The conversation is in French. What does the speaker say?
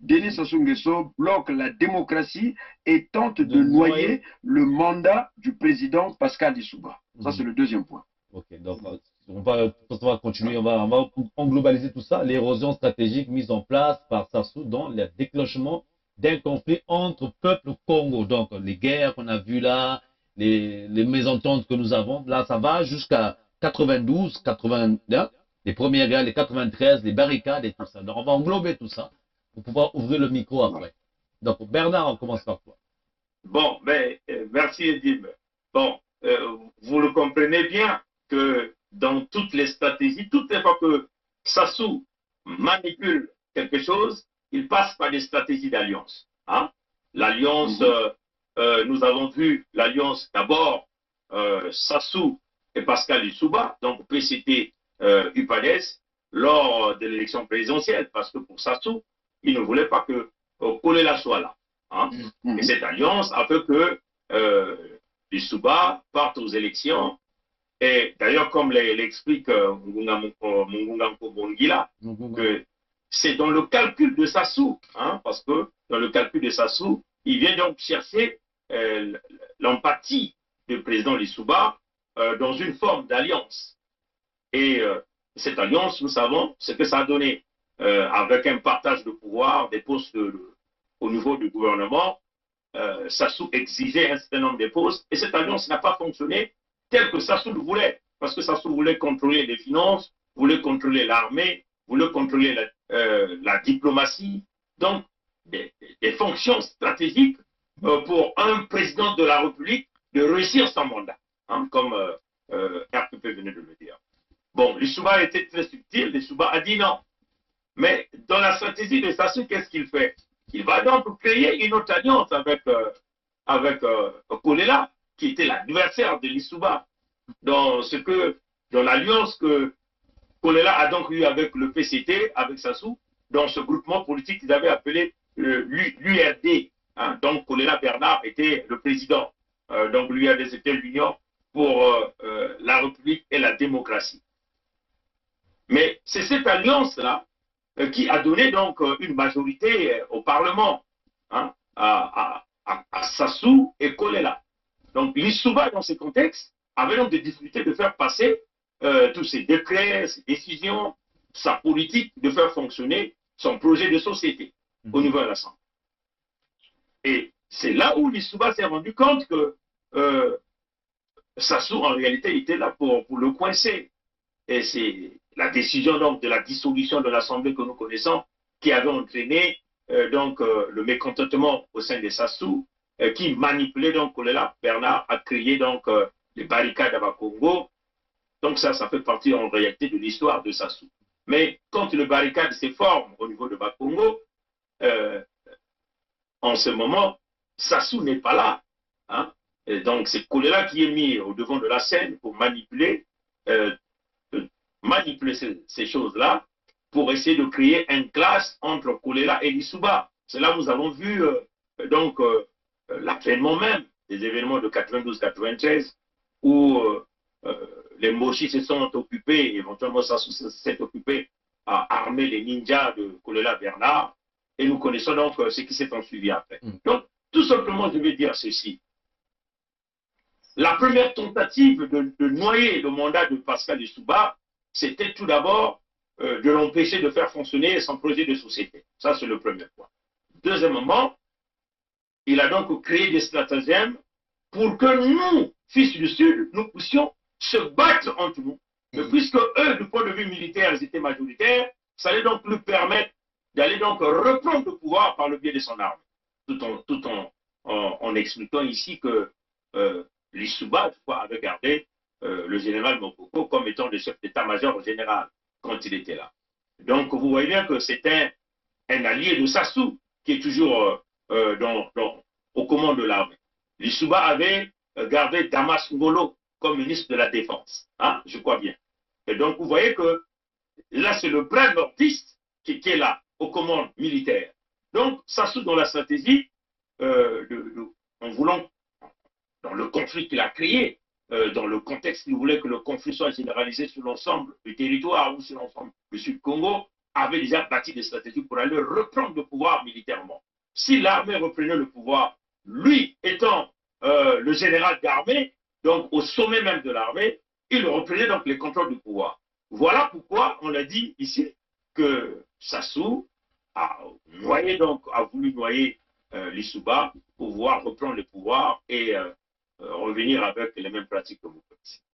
Denis Sassou Nguesso bloque la démocratie et tente de noyer le mandat du président Pascal Lissouba. Ça, c'est le deuxième point. Ok, donc on va continuer, on globaliser tout ça. L'érosion stratégique mise en place par Sassou dans le déclenchement d'un conflit entre peuples Congo. Donc les guerres qu'on a vues là, les mésententes que nous avons, là ça va jusqu'à 92, 81, les premières guerres, les 93, les barricades et tout ça. Donc on va englober tout ça pour pouvoir ouvrir le micro après. Donc Bernard, on commence par toi. Bon, merci Edim. Bon, vous le comprenez bien que dans toutes les stratégies, toutes les fois que Sassou manipule quelque chose, il passe par des stratégies d'alliance. Hein? L'alliance, nous avons vu l'alliance d'abord Sassou et Pascal Lissouba, donc PCT UPADES, lors de l'élection présidentielle, parce que pour Sassou, il ne voulait pas que Kolela soit là. Hein? Et cette alliance a fait que Lissouba parte aux élections. Et d'ailleurs, comme l'explique Mungunga Nkobongila, que c'est dans le calcul de Sassou, hein, parce que dans le calcul de Sassou, il vient donc chercher l'empathie du président Lissouba dans une forme d'alliance. Et cette alliance, nous savons ce que ça a donné avec un partage de pouvoir, des postes au niveau du gouvernement. Sassou exigeait un certain nombre de postes et cette alliance n'a pas fonctionné tel que Sassou le voulait, parce que Sassou voulait contrôler les finances, voulait contrôler l'armée, voulait contrôler la diplomatie, donc des fonctions stratégiques pour un président de la République de réussir son mandat, hein, comme RPP venait de le dire. Bon, Lissouba a été très subtil, Lissouba a dit non. Mais dans la stratégie de Sassou, qu'est-ce qu'il fait? Il va donc créer une autre alliance avec Kolela, qui était l'adversaire de Lissouba, dans l'alliance que Kolela a donc eu avec le PCT, avec Sassou, dans ce groupement politique qu'ils avaient appelé l'URD. Hein. Donc Kolela Bernard était le président. Donc l'URD, c'était l'Union pour la République et la démocratie. Mais c'est cette alliance-là qui a donné donc une majorité au Parlement, hein, à Sassou et Kolela. Donc Lissouba, dans ce contexte, avait donc des difficultés de faire passer tous ces décrets, ces décisions, sa politique, de faire fonctionner son projet de société au niveau de l'Assemblée. Et c'est là où Lissouba s'est rendu compte que Sassou, en réalité, était là pour le coincer. Et c'est la décision donc de la dissolution de l'Assemblée que nous connaissons qui avait entraîné le mécontentement au sein de Sassou, qui manipulait donc Kolela Bernard a créé donc les barricades à Bakongo. Donc ça fait partie en réalité de l'histoire de Sassou. Mais quand les barricades se forment au niveau de Bakongo, en ce moment, Sassou n'est pas là. Hein? Et donc c'est Kolela qui est mis au devant de la scène pour manipuler ces choses-là pour essayer de créer un clash entre Kolela et Lissouba. C'est là où nous avons vu l'avènement même des événements de 92-93 où les Mochis se sont occupés, éventuellement Sassou s'est occupé à armer les ninjas de Kolela Bernard, et nous connaissons donc ce qui s'est ensuivi après. Donc, tout simplement, je vais dire ceci. La première tentative de noyer le mandat de Pascal Lissouba, c'était tout d'abord de l'empêcher de faire fonctionner son projet de société. Ça, c'est le premier point. Deuxièmement, il a donc créé des stratagèmes pour que nous, fils du Sud, nous puissions se battre entre nous. Mais puisque eux, du point de vue militaire, ils étaient majoritaires, ça allait donc lui permettre d'aller donc reprendre le pouvoir par le biais de son armée. Tout en expliquant ici que Lissouba, je crois, avait gardé le général Mokoko comme étant le chef d'état-major général quand il était là. Donc, vous voyez bien que c'est un allié de Sassou qui est toujours aux commandes de l'armée. Lissouba avait gardé Damas Ngolo comme ministre de la Défense. Hein, je crois bien. Et donc, vous voyez que là, c'est le bras nordiste qui est là, aux commandes militaires. Donc, Sassou, dans la stratégie, en voulant, dans le conflit qu'il a créé, dans le contexte, il voulait que le conflit soit généralisé sur l'ensemble du territoire ou sur l'ensemble du Sud-Congo, avait déjà bâti des stratégies pour aller reprendre le pouvoir militairement. Si l'armée reprenait le pouvoir, lui étant le général d'armée, donc au sommet même de l'armée, il reprenait donc les contrôles du pouvoir. Voilà pourquoi on a dit ici que Sassou a voulu noyer Lissouba pour pouvoir reprendre le pouvoir et revenir avec les mêmes pratiques que vous connaissez.